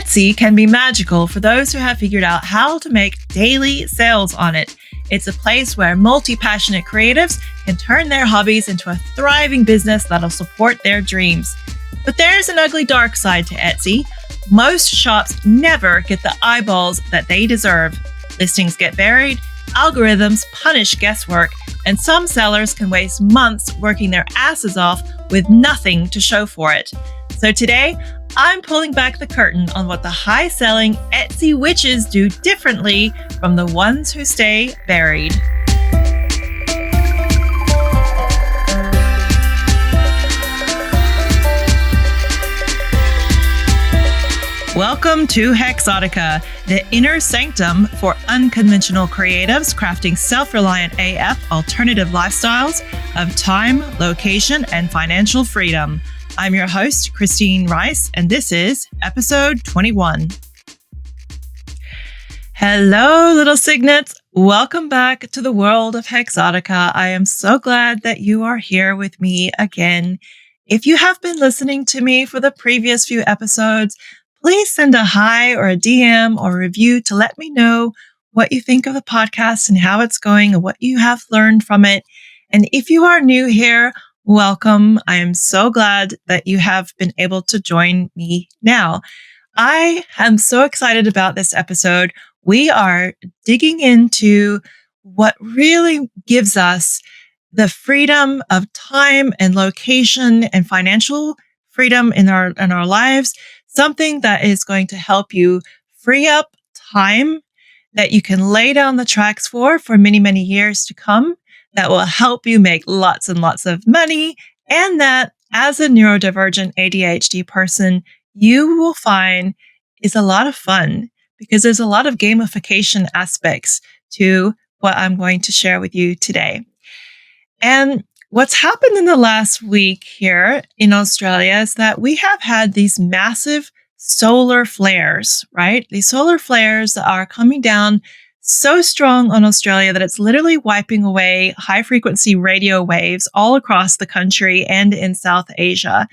Etsy can be magical for those who have figured out how to make daily sales on it. It's a place where multi-passionate creatives can turn their hobbies into a thriving business that'll support their dreams. But there's an ugly dark side to Etsy. Most shops never get the eyeballs that they deserve. Listings get buried, algorithms punish guesswork, and some sellers can waste months working their asses off with nothing to show for it. So today, I'm pulling back the curtain on what the high-selling Etsy witches do differently from the ones who stay buried. Welcome to Hexotica, the inner sanctum for unconventional creatives crafting self-reliant AF alternative lifestyles of time, location, and financial freedom. I'm your host, Christine Rice, and this is episode 21. Hello, little signets. Welcome back to the world of Hexotica. I am so glad that you are here with me again. If you have been listening to me for the previous few episodes, please send a hi or a DM or a review to let me know what you think of the podcast and how it's going and what you have learned from it. And if you are new here, welcome. I am so glad that you have been able to join me now. I am so excited about this episode. We are digging into what really gives us the freedom of time and location and financial freedom in our lives, something that is going to help you free up time that you can lay down the tracks for many, many years to come, that will help you make lots and lots of money, and that as a neurodivergent ADHD person, you will find is a lot of fun because there's a lot of gamification aspects to what I'm going to share with you today. And what's happened in the last week here in Australia is that we have had these massive solar flares, right? These solar flares are coming down so strong on Australia that it's literally wiping away high frequency radio waves all across the country and in South Asia.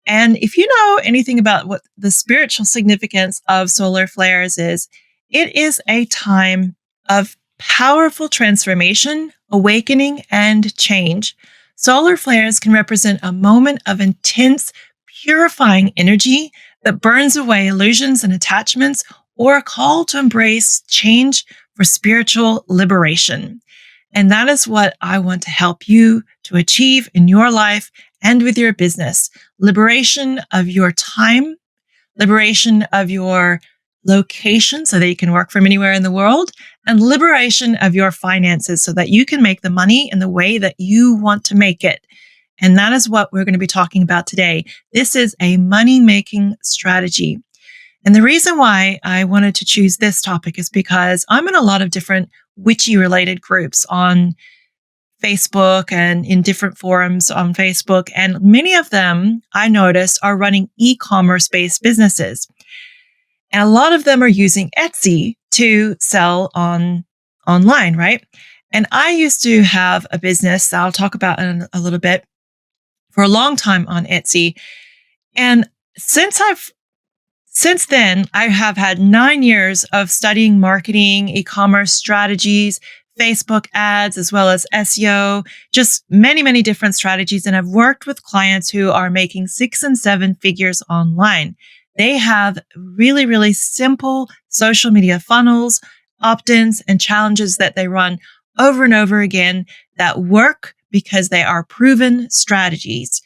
And if you know anything about what the spiritual significance of solar flares is, it is a time of powerful transformation, awakening, and change. Solar flares can represent a moment of intense, purifying energy that burns away illusions and attachments, or a call to embrace change for spiritual liberation. And that is what I want to help you to achieve in your life and with your business. Liberation of your time, liberation of your location so that you can work from anywhere in the world, and liberation of your finances so that you can make the money in the way that you want to make it. And that is what we're going to be talking about today. This is a money-making strategy. And the reason why I wanted to choose this topic is because I'm in a lot of different witchy-related groups on Facebook and in different forums on Facebook. And many of them, I noticed, are running e-commerce-based businesses. And a lot of them are using Etsy to sell online, right? And I used to have a business that I'll talk about in a little bit for a long time on Etsy. And since then, I have had 9 years of studying marketing, e-commerce strategies, Facebook ads, as well as SEO, just many, many different strategies. And I've worked with clients who are making 6 and 7 figures online. They have really, really simple social media funnels, opt-ins, and challenges that they run over and over again that work because they are proven strategies.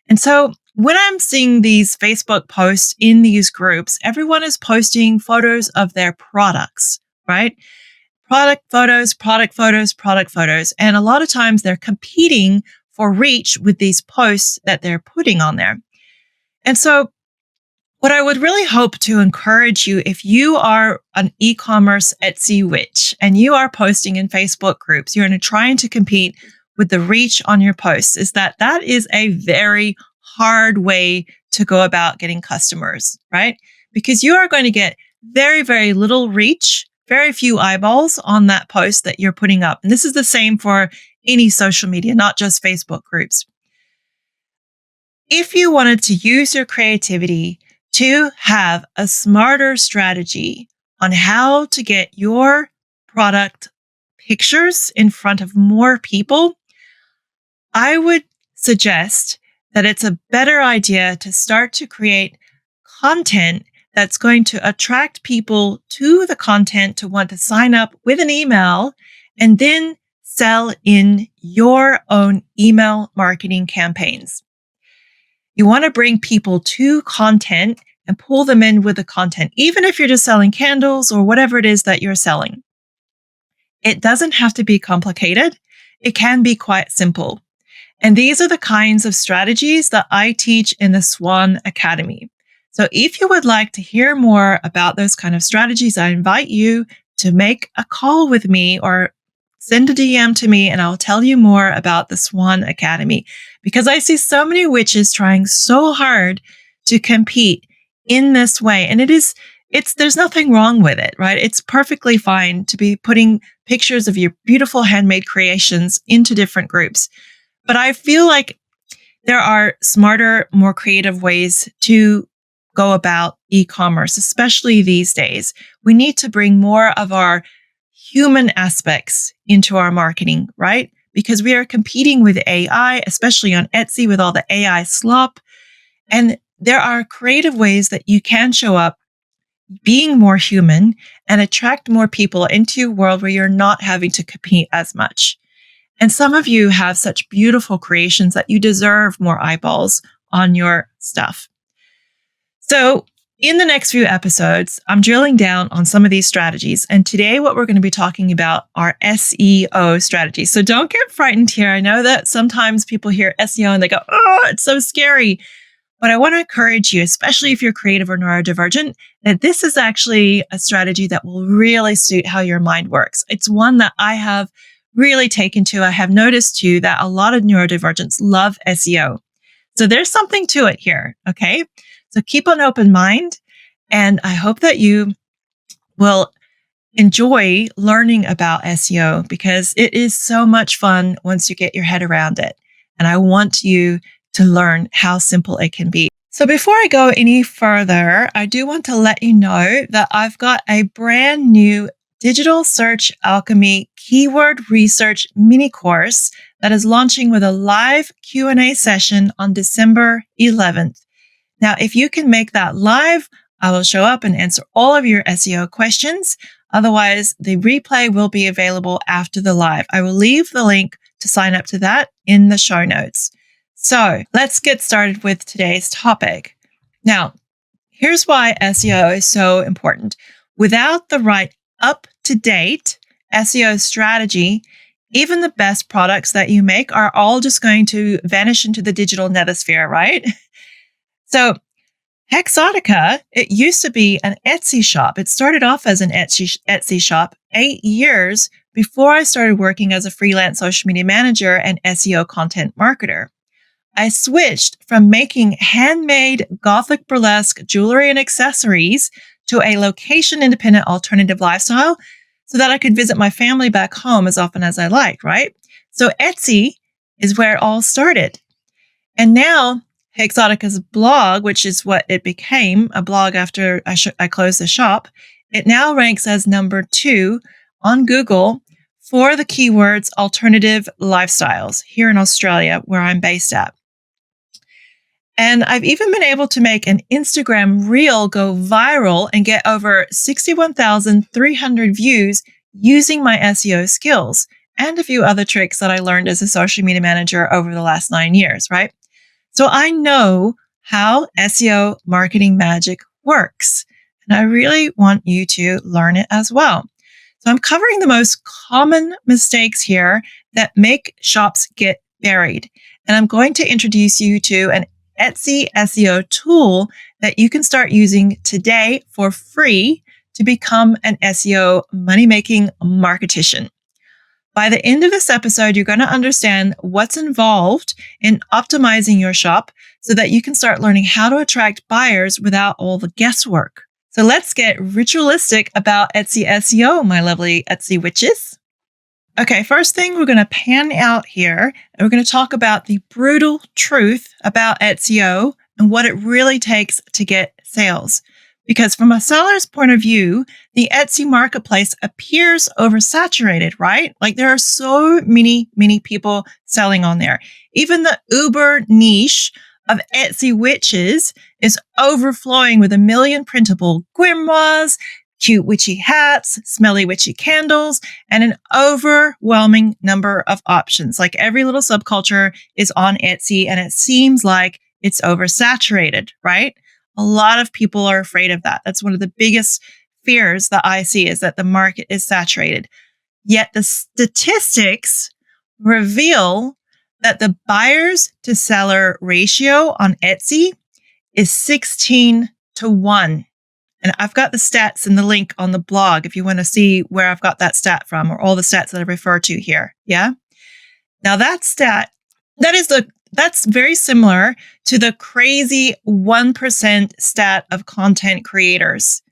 And so when I'm seeing these Facebook posts in these groups, everyone is posting photos of their products, right? Product photos, product photos, product photos. And a lot of times they're competing for reach with these posts that they're putting on there. And so what I would really hope to encourage you, if you are an e-commerce Etsy witch and you are posting in Facebook groups, you're trying to compete with the reach on your posts, is that is a very hard way to go about getting customers, right? Because you are going to get very, very little reach, very few eyeballs on that post that you're putting up. And this is the same for any social media, not just Facebook groups. If you wanted to use your creativity to have a smarter strategy on how to get your product pictures in front of more people, I would suggest that it's a better idea to start to create content that's going to attract people to the content to want to sign up with an email and then sell in your own email marketing campaigns. You want to bring people to content and pull them in with the content, even if you're just selling candles or whatever it is that you're selling. It doesn't have to be complicated. It can be quite simple. And these are the kinds of strategies that I teach in the Swan Academy. So if you would like to hear more about those kind of strategies, I invite you to make a call with me or send a DM to me and I'll tell you more about the Swan Academy, because I see so many witches trying so hard to compete in this way. And there's nothing wrong with it, right? It's perfectly fine to be putting pictures of your beautiful handmade creations into different groups. But I feel like there are smarter, more creative ways to go about e-commerce, especially these days. We need to bring more of our human aspects into our marketing, right? Because we are competing with AI, especially on Etsy with all the AI slop. And there are creative ways that you can show up being more human and attract more people into a world where you're not having to compete as much. And some of you have such beautiful creations that you deserve more eyeballs on your stuff. So in the next few episodes, I'm drilling down on some of these strategies. And today what we're going to be talking about are SEO strategies. So don't get frightened here. I know that sometimes people hear SEO and they go, oh, it's so scary. But I want to encourage you, especially if you're creative or neurodivergent, that this is actually a strategy that will really suit how your mind works. It's one that I have really taken to. I have noticed too that a lot of neurodivergents love SEO. So there's something to it here. Okay. So keep an open mind. And I hope that you will enjoy learning about SEO because it is so much fun once you get your head around it. And I want you to learn how simple it can be. So before I go any further, I do want to let you know that I've got a brand new Digital Search Alchemy keyword research mini course that is launching with a live Q&A session on December 11th. Now, if you can make that live, I will show up and answer all of your SEO questions. Otherwise, the replay will be available after the live. I will leave the link to sign up to that in the show notes. So let's get started with today's topic. Now, here's why SEO is so important. Without the right up-to-date SEO strategy, even the best products that you make are all just going to vanish into the digital nethersphere, right? So Hexotica, it used to be an Etsy shop. It started off as an Etsy shop 8 years before I started working as a freelance social media manager and SEO content marketer. I switched from making handmade Gothic burlesque jewelry and accessories to a location-independent alternative lifestyle so that I could visit my family back home as often as I liked, right? So Etsy is where it all started. And now Hexotica's blog, which is what it became, a blog after I closed the shop, it now ranks as number 2 on Google for the keywords alternative lifestyles here in Australia, where I'm based at. And I've even been able to make an Instagram reel go viral and get over 61,300 views using my SEO skills and a few other tricks that I learned as a social media manager over the last 9 years, right? So I know how SEO marketing magic works, and I really want you to learn it as well. So I'm covering the most common mistakes here that make shops get buried. And I'm going to introduce you to an Etsy SEO tool that you can start using today for free to become an SEO money-making marketician. By the end of this episode, you're going to understand what's involved in optimizing your shop so that you can start learning how to attract buyers without all the guesswork. So let's get ritualistic about Etsy SEO, my lovely Etsy witches. Okay, first thing, we're going to pan out here and we're going to talk about the brutal truth about SEO and what it really takes to get sales. Because from a seller's point of view, the Etsy marketplace appears oversaturated, right? Like there are so many people selling on there. Even the uber niche of Etsy witches is overflowing with a million printable grimoires, cute witchy hats, smelly witchy candles, and an overwhelming number of options. Like every little subculture is on Etsy, and it seems like it's oversaturated, right? A lot of people are afraid of that. That's one of the biggest fears that I see, is that the market is saturated. Yet the statistics reveal that the buyers to seller ratio on Etsy is 16-1. And I've got the stats in the link on the blog if you want to see where I've got that stat from, or all the stats that I refer to here. Yeah. Now that stat, that's very similar to the crazy 1% stat of content creators.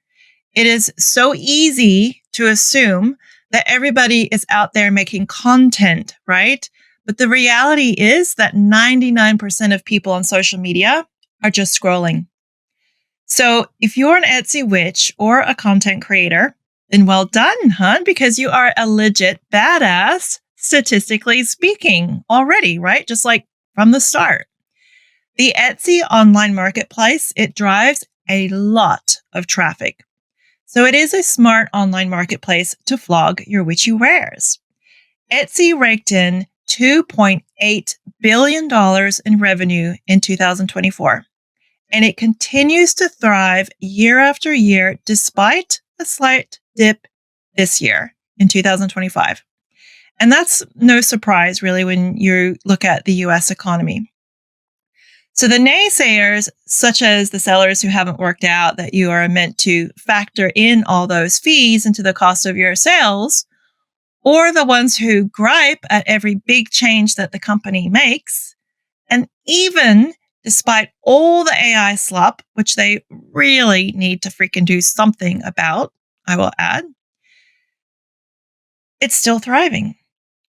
It is so easy to assume that everybody is out there making content, right? But the reality is that 99% of people on social media are just scrolling. So if you're an Etsy witch or a content creator, then well done, hun, because you are a legit badass, statistically speaking, already, right? Just like from the start. The Etsy online marketplace, it drives a lot of traffic. So it is a smart online marketplace to flog your witchy wares. Etsy raked in $2.8 billion in revenue in 2024. And it continues to thrive year after year, despite a slight dip this year in 2025. And that's no surprise, really, when you look at the US economy. So the naysayers, such as the sellers who haven't worked out that you are meant to factor in all those fees into the cost of your sales, or the ones who gripe at every big change that the company makes, and even despite all the AI slop, which they really need to freaking do something about, I will add, it's still thriving.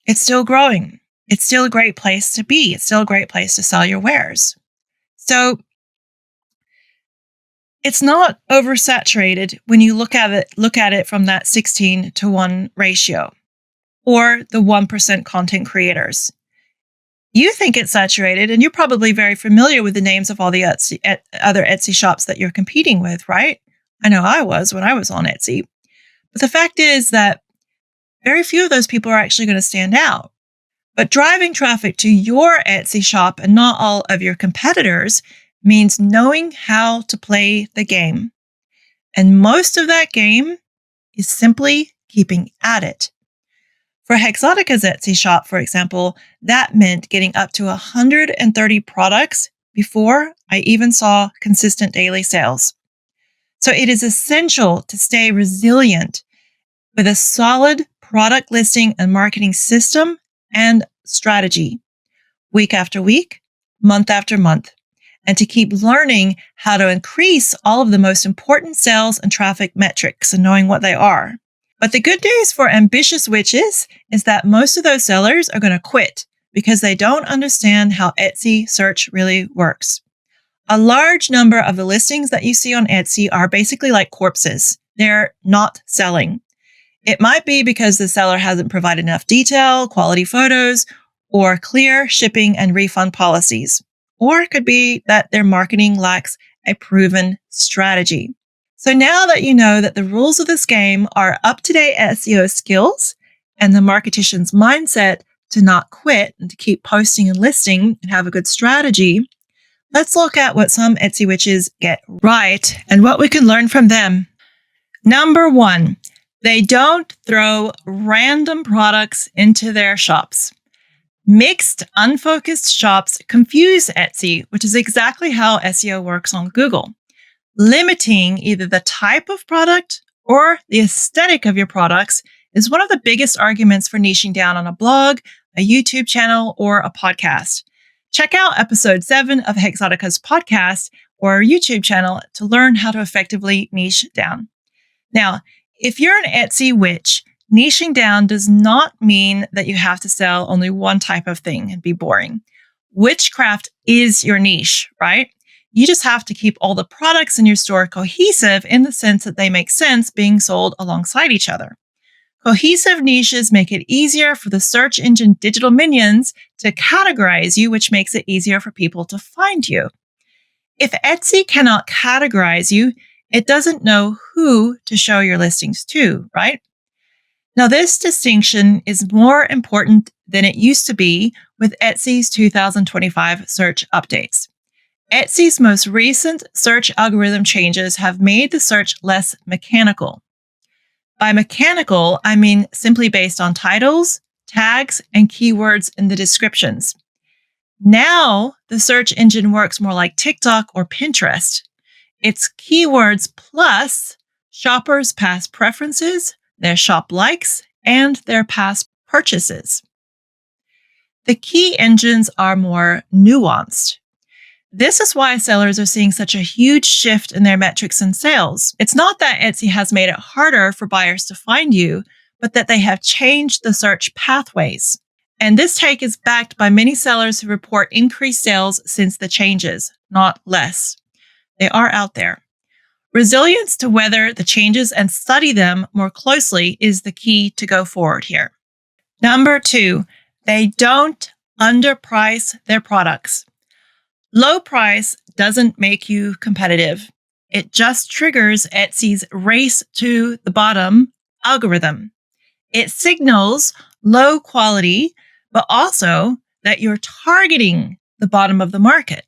It's still growing. It's still a great place to be. It's still a great place to sell your wares. So it's not oversaturated when you look at it from that 16-1 ratio, or the 1% content creators. You think it's saturated, and you're probably very familiar with the names of all the other Etsy shops that you're competing with, right? I know I was when I was on Etsy. But the fact is that very few of those people are actually going to stand out. But driving traffic to your Etsy shop and not all of your competitors means knowing how to play the game. And most of that game is simply keeping at it. For Hexotica's Etsy shop, for example, that meant getting up to 130 products before I even saw consistent daily sales. So it is essential to stay resilient with a solid product listing and marketing system and strategy, week after week, month after month, and to keep learning how to increase all of the most important sales and traffic metrics and knowing what they are. But the good news for ambitious witches is that most of those sellers are going to quit because they don't understand how Etsy search really works. A large number of the listings that you see on Etsy are basically like corpses. They're not selling. It might be because the seller hasn't provided enough detail, quality photos, or clear shipping and refund policies. Or it could be that their marketing lacks a proven strategy. So now that you know that the rules of this game are up-to-date SEO skills and the marketician's mindset to not quit and to keep posting and listing and have a good strategy, let's look at what some Etsy witches get right and what we can learn from them. Number 1, they don't throw random products into their shops. Mixed, unfocused shops confuse Etsy, which is exactly how SEO works on Google. Limiting either the type of product or the aesthetic of your products is one of the biggest arguments for niching down on a blog, a YouTube channel, or a podcast. Check out episode 7 of Hexotica's podcast or our YouTube channel to learn how to effectively niche down. Now, if you're an Etsy witch, niching down does not mean that you have to sell only one type of thing and be boring. Witchcraft is your niche, right? You just have to keep all the products in your store cohesive in the sense that they make sense being sold alongside each other. Cohesive niches make it easier for the search engine digital minions to categorize you, which makes it easier for people to find you. If Etsy cannot categorize you, it doesn't know who to show your listings to, right? Now, this distinction is more important than it used to be with Etsy's 2025 search updates. Etsy's most recent search algorithm changes have made the search less mechanical. By mechanical, I mean simply based on titles, tags, and keywords in the descriptions. Now, the search engine works more like TikTok or Pinterest. It's keywords plus shoppers' past preferences, their shop likes, and their past purchases. The key engines are more nuanced. This is why sellers are seeing such a huge shift in their metrics and sales. It's not that Etsy has made it harder for buyers to find you, but that they have changed the search pathways. And this take is backed by many sellers who report increased sales since the changes, not less. They are out there. Resilience to weather the changes and study them more closely is the key to go forward here. Number 2, they don't underprice their products. Low price doesn't make you competitive. It just triggers Etsy's race to the bottom algorithm. It signals low quality, but also that you're targeting the bottom of the market.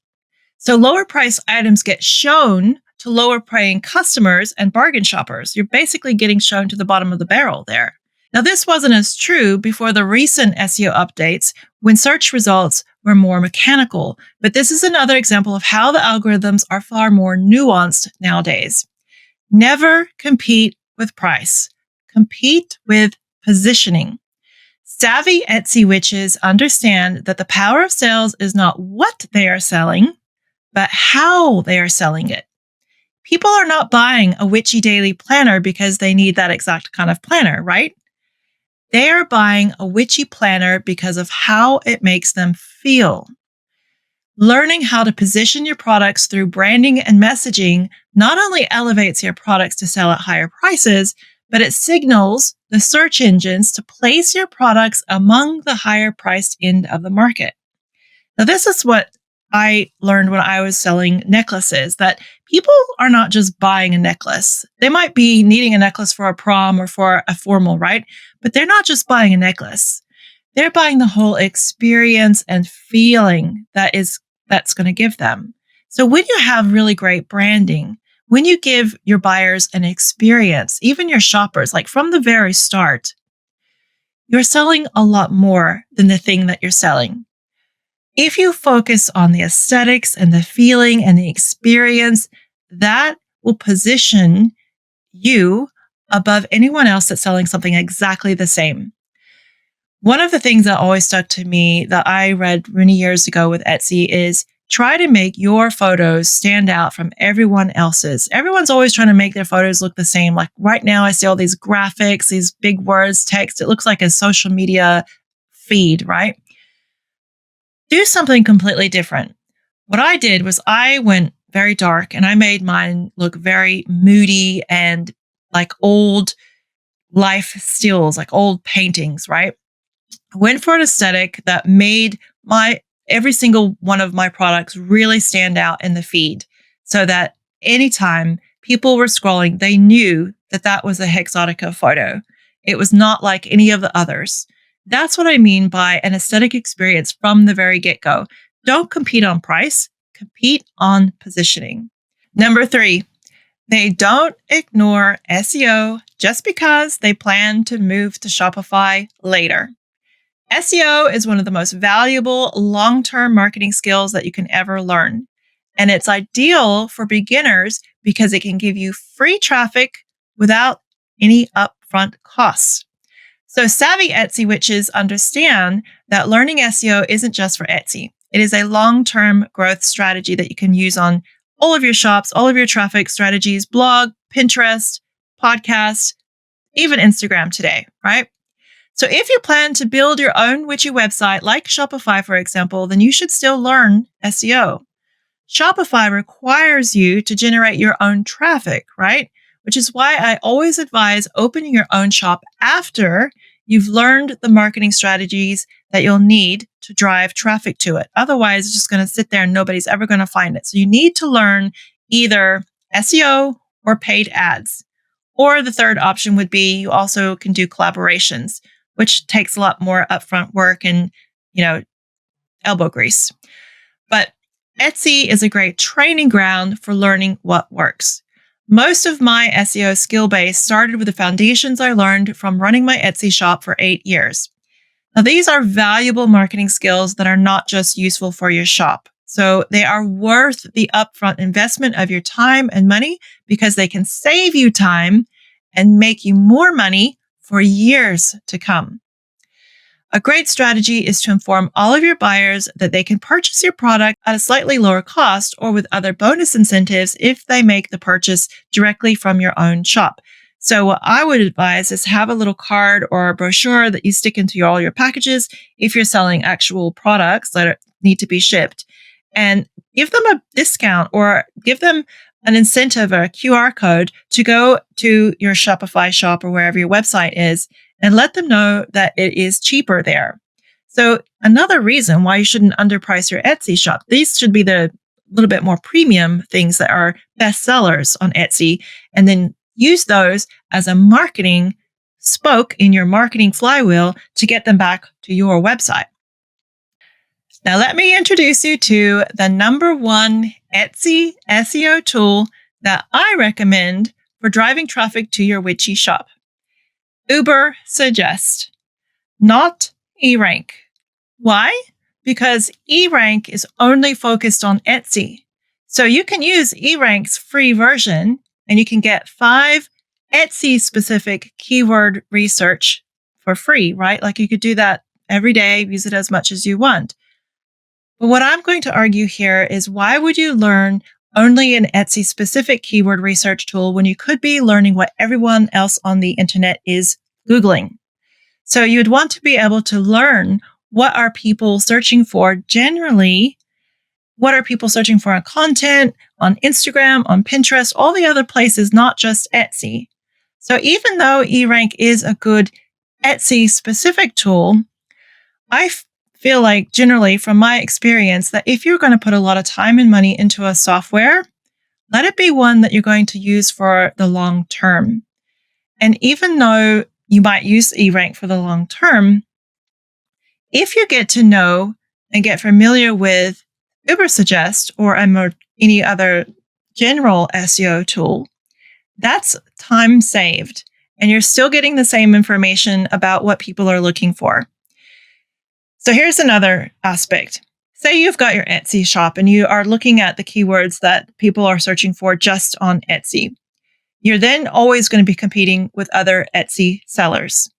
So lower price items get shown to lower paying customers and bargain shoppers. You're basically getting shown to the bottom of the barrel there. Now, this wasn't as true before the recent SEO updates when search results were more mechanical, but this is another example of how the algorithms are far more nuanced nowadays. Never compete with price. Compete with positioning. Savvy Etsy witches understand that the power of sales is not what they are selling, but how they are selling it. People are not buying a witchy daily planner because they need that exact kind of planner, right? They are buying a witchy planner because of how it makes them feel. Learning how to position your products through branding and messaging not only elevates your products to sell at higher prices, but it signals the search engines to place your products among the higher priced end of the market. Now, this is what I learned when I was selling necklaces, that people are not just buying a necklace. They might be needing a necklace for a prom or for a formal, right? But they're not just buying a necklace. They're buying the whole experience and feeling that's going to give them. So when you have really great branding, when you give your buyers an experience, even your shoppers, like from the very start, you're selling a lot more than the thing that you're selling. If you focus on the aesthetics and the feeling and the experience, that will position you above anyone else that's selling something exactly the same. One of the things that always stuck to me that I read many years ago with Etsy is try to make your photos stand out from everyone else's. Everyone's always trying to make their photos look the same. Like right now, I see all these graphics, these big words, text. It looks like a social media feed, right? Do something completely different. What I did was I went very dark and I made mine look very moody and like old life stills, like old paintings, right? I went for an aesthetic that made every single one of my products really stand out in the feed so that anytime people were scrolling, they knew that that was a Hexotica photo. It was not like any of the others. That's what I mean by an aesthetic experience from the very get-go. Don't compete on price, compete on positioning. Number 3, they don't ignore SEO just because they plan to move to Shopify later. SEO is one of the most valuable long-term marketing skills that you can ever learn. And it's ideal for beginners because it can give you free traffic without any upfront costs. So savvy Etsy witches understand that learning SEO isn't just for Etsy. It is a long-term growth strategy that you can use on all of your shops, all of your traffic strategies, blog, Pinterest, podcast, even Instagram today, right? So if you plan to build your own witchy website like Shopify, for example, then you should still learn SEO. Shopify requires you to generate your own traffic, right? Which is why I always advise opening your own shop after you've learned the marketing strategies that you'll need to drive traffic to it. Otherwise, it's just going to sit there and nobody's ever going to find it. So you need to learn either SEO or paid ads. Or the third option would be you also can do collaborations, which takes a lot more upfront work and, elbow grease. But Etsy is a great training ground for learning what works. Most of my SEO skill base started with the foundations I learned from running my Etsy shop for 8 years. Now, these are valuable marketing skills that are not just useful for your shop. So they are worth the upfront investment of your time and money because they can save you time and make you more money for years to come. A great strategy is to inform all of your buyers that they can purchase your product at a slightly lower cost or with other bonus incentives if they make the purchase directly from your own shop. So what I would advise is have a little card or a brochure that you stick into all your packages if you're selling actual products that need to be shipped, and give them a discount or give them an incentive or a QR code to go to your Shopify shop or wherever your website is and let them know that it is cheaper there. So another reason why you shouldn't underprice your Etsy shop. These should be the little bit more premium things that are best sellers on Etsy, and then use those as a marketing spoke in your marketing flywheel to get them back to your website. Now, let me introduce you to the number one Etsy SEO tool that I recommend for driving traffic to your witchy shop. Suggest, not eRank. Why? Because eRank is only focused on Etsy. So you can use eRank's free version and you can get 5 Etsy-specific keyword research for free, right? Like you could do that every day, use it as much as you want. But what I'm going to argue here is why would you learn only an Etsy-specific keyword research tool when you could be learning what everyone else on the internet is Googling? So you'd want to be able to learn what are people searching for generally, what are people searching for on content, on Instagram, on Pinterest, all the other places, not just Etsy. So even though eRank is a good Etsy-specific tool, I feel like generally from my experience that if you're going to put a lot of time and money into a software, let it be one that you're going to use for the long term. And even though you might use eRank for the long term, if you get to know and get familiar with Suggest or any other general SEO tool, that's time saved. And you're still getting the same information about what people are looking for. So here's another aspect. Say you've got your Etsy shop and you are looking at the keywords that people are searching for just on Etsy. You're then always going to be competing with other Etsy sellers.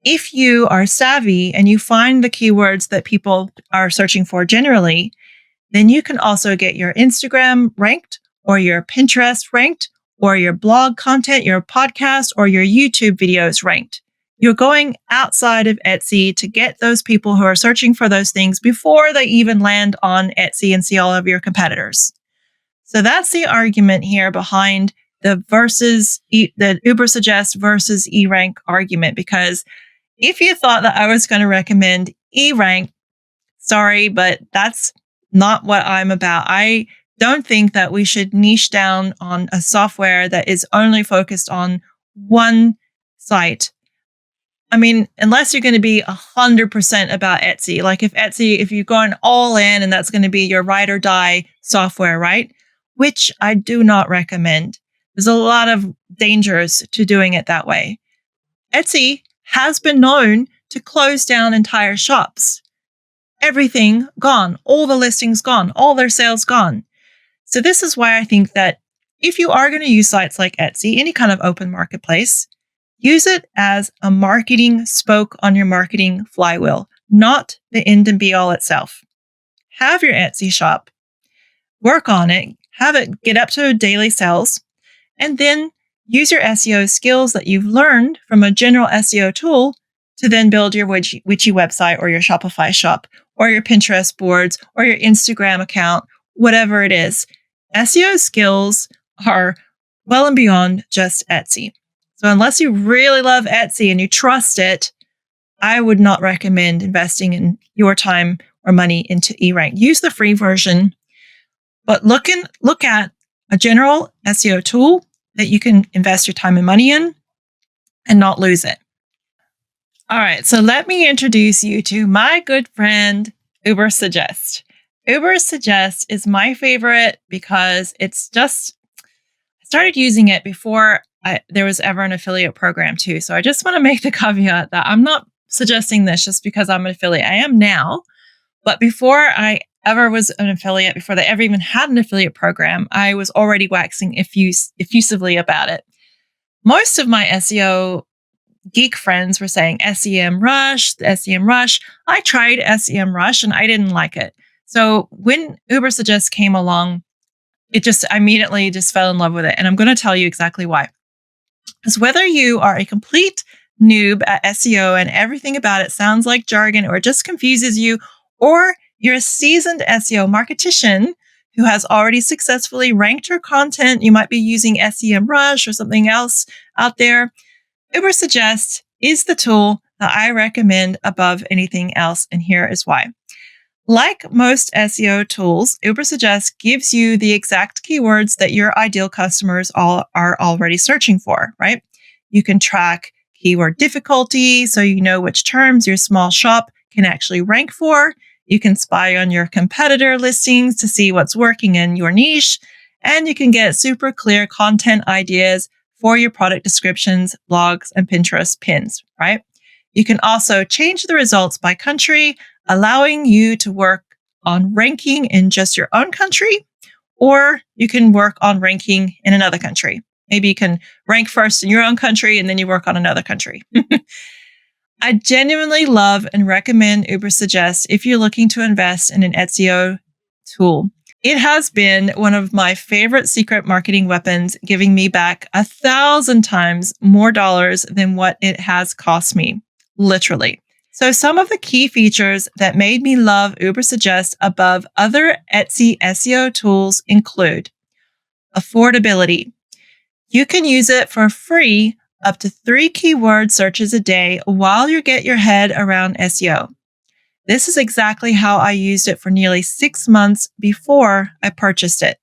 If you are savvy and you find the keywords that people are searching for generally, then you can also get your Instagram ranked or your Pinterest ranked or your blog content, your podcast, or your YouTube videos ranked. You're going outside of Etsy to get those people who are searching for those things before they even land on Etsy and see all of your competitors. So that's the argument here behind the Suggest versus eRank argument. Because if you thought that I was going to recommend eRank, sorry, but that's not what I'm about. I don't think that we should niche down on a software that is only focused on one site. I mean, unless you're going to be 100% about Etsy, like if you're going all in and that's going to be your ride or die software, right? Which I do not recommend. There's a lot of dangers to doing it that way. Etsy has been known to close down entire shops. Everything gone, all the listings gone, all their sales gone. So this is why I think that if you are going to use sites like Etsy, any kind of open marketplace, use it as a marketing spoke on your marketing flywheel, not the end and be all itself. Have your Etsy shop, work on it, have it get up to daily sales, and then use your SEO skills that you've learned from a general SEO tool to then build your witchy website or your Shopify shop or your Pinterest boards or your Instagram account, whatever it is. SEO skills are well and beyond just Etsy. So unless you really love Etsy and you trust it, I would not recommend investing in your time or money into eRank. Use the free version, but look at a general SEO tool that you can invest your time and money in and not lose it. All right, so let me introduce you to my good friend, Ubersuggest. Ubersuggest is my favorite because it's just, I started using it before there was ever an affiliate program too. So I just want to make the caveat that I'm not suggesting this just because I'm an affiliate. I am now, but before I ever was an affiliate, before they ever even had an affiliate program, I was already waxing effusively about it. Most of my SEO geek friends were saying SEM Rush, the SEM Rush. I tried SEM Rush and I didn't like it. So when Ubersuggest came along, I immediately just fell in love with it. And I'm going to tell you exactly why. Because whether you are a complete noob at SEO and everything about it sounds like jargon or just confuses you, or you're a seasoned SEO marketician who has already successfully ranked your content, you might be using SEM Rush or something else out there. Ubersuggest is the tool that I recommend above anything else, and here is why. Like most SEO tools, Ubersuggest gives you the exact keywords that your ideal customers are already searching for, right? You can track keyword difficulty so you know which terms your small shop can actually rank for. You can spy on your competitor listings to see what's working in your niche, and you can get super clear content ideas for your product descriptions, blogs, and Pinterest pins, right? You can also change the results by country, allowing you to work on ranking in just your own country, or you can work on ranking in another country. Maybe you can rank first in your own country and then you work on another country. I genuinely love and recommend Ubersuggest if you're looking to invest in an SEO tool. It has been one of my favorite secret marketing weapons, giving me back 1,000 times more dollars than what it has cost me, literally. So some of the key features that made me love Ubersuggest above other Etsy SEO tools include affordability. You can use it for free up to 3 keyword searches a day while you get your head around SEO. This is exactly how I used it for nearly 6 months before I purchased it.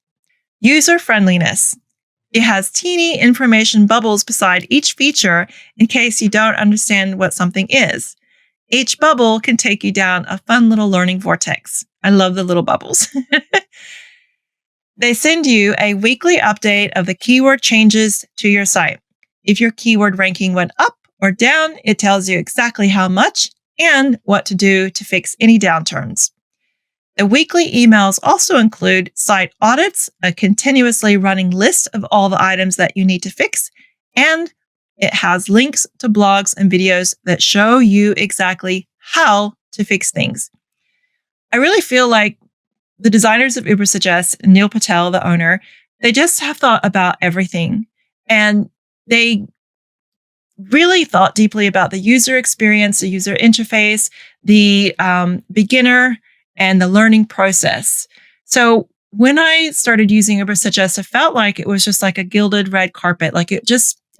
User friendliness. It has teeny information bubbles beside each feature in case you don't understand what something is. Each bubble can take you down a fun little learning vortex. I love the little bubbles. They send you a weekly update of the keyword changes to your site. If your keyword ranking went up or down, it tells you exactly how much and what to do to fix any downturns. The weekly emails also include site audits, a continuously running list of all the items that you need to fix, and it has links to blogs and videos that show you exactly how to fix things. I really feel like the designers of Ubersuggest, Neil Patel, the owner, they just have thought about everything. And they really thought deeply about the user experience, the user interface, the beginner, and the learning process. So when I started using Ubersuggest, it felt like it was just like a gilded red carpet. Like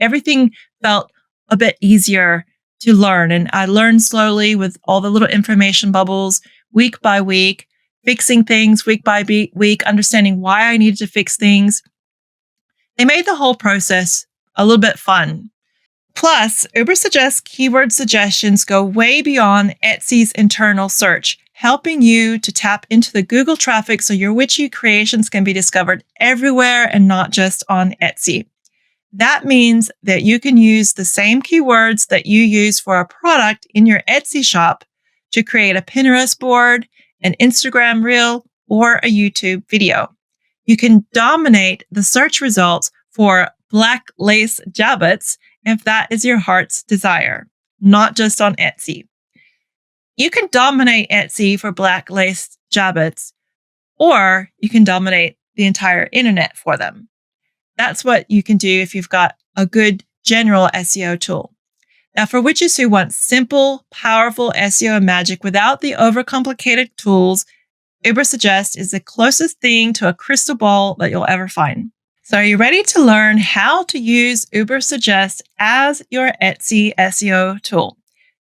everything felt a bit easier to learn. And I learned slowly with all the little information bubbles, week by week, fixing things week by week, understanding why I needed to fix things. They made the whole process a little bit fun. Plus, Ubersuggest keyword suggestions go way beyond Etsy's internal search, helping you to tap into the Google traffic so your witchy creations can be discovered everywhere and not just on Etsy. That means that you can use the same keywords that you use for a product in your Etsy shop to create a Pinterest board, an Instagram reel, or a YouTube video. You can dominate the search results for black lace jabots if that is your heart's desire, not just on Etsy. You can dominate Etsy for black lace jabots, or you can dominate the entire internet for them. That's what you can do if you've got a good general SEO tool. Now, for witches who want simple, powerful SEO magic without the overcomplicated tools, Ubersuggest is the closest thing to a crystal ball that you'll ever find. So are you ready to learn how to use Ubersuggest as your Etsy SEO tool?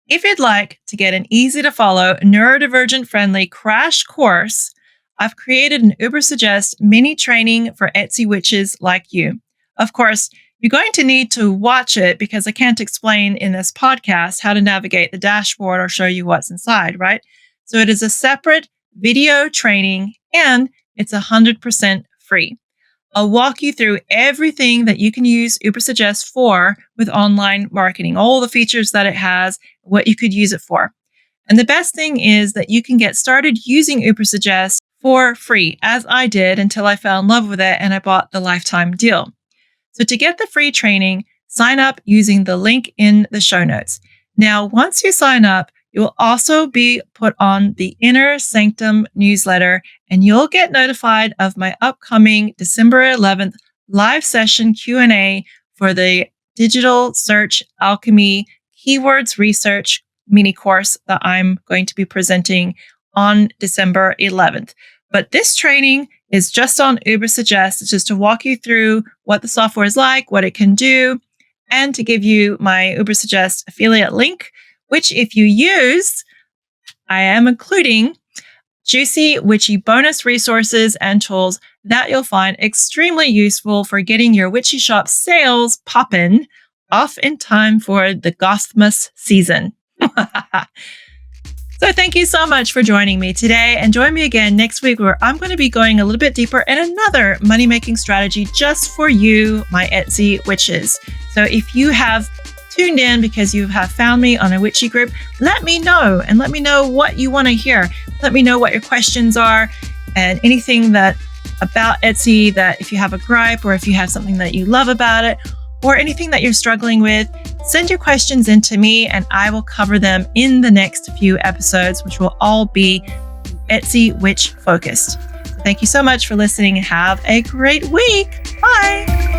If you'd like to get an easy to follow, neurodivergent friendly crash course, I've created an Ubersuggest mini training for Etsy witches like you. Of course, you're going to need to watch it because I can't explain in this podcast how to navigate the dashboard or show you what's inside, right? So it is a separate video training and it's 100% free. I'll walk you through everything that you can use Ubersuggest for with online marketing, all the features that it has, what you could use it for. And the best thing is that you can get started using Ubersuggest for free, as I did until I fell in love with it and I bought the lifetime deal. So to get the free training, sign up using the link in the show notes. Now, once you sign up, you will also be put on the Inner Sanctum newsletter, and you'll get notified of my upcoming December 11th live session Q&A for the Digital Search Alchemy Keywords Research mini course that I'm going to be presenting on December 11th. But this training is just on Ubersuggest. It's just to walk you through what the software is like, what it can do, and to give you my Ubersuggest affiliate link, which if you use, I am including juicy, witchy bonus resources and tools that you'll find extremely useful for getting your witchy shop sales poppin off in time for the Gothmas season. So thank you so much for joining me today, and join me again next week where I'm going to be going a little bit deeper in another money-making strategy just for you, my Etsy witches. So if you have tuned in because you have found me on a witchy group, let me know and let me know what you want to hear. Let me know what your questions are and anything that about Etsy that if you have a gripe or if you have something that you love about it or anything that you're struggling with, send your questions in to me and I will cover them in the next few episodes, which will all be Etsy witch focused. Thank you so much for listening and have a great week. Bye.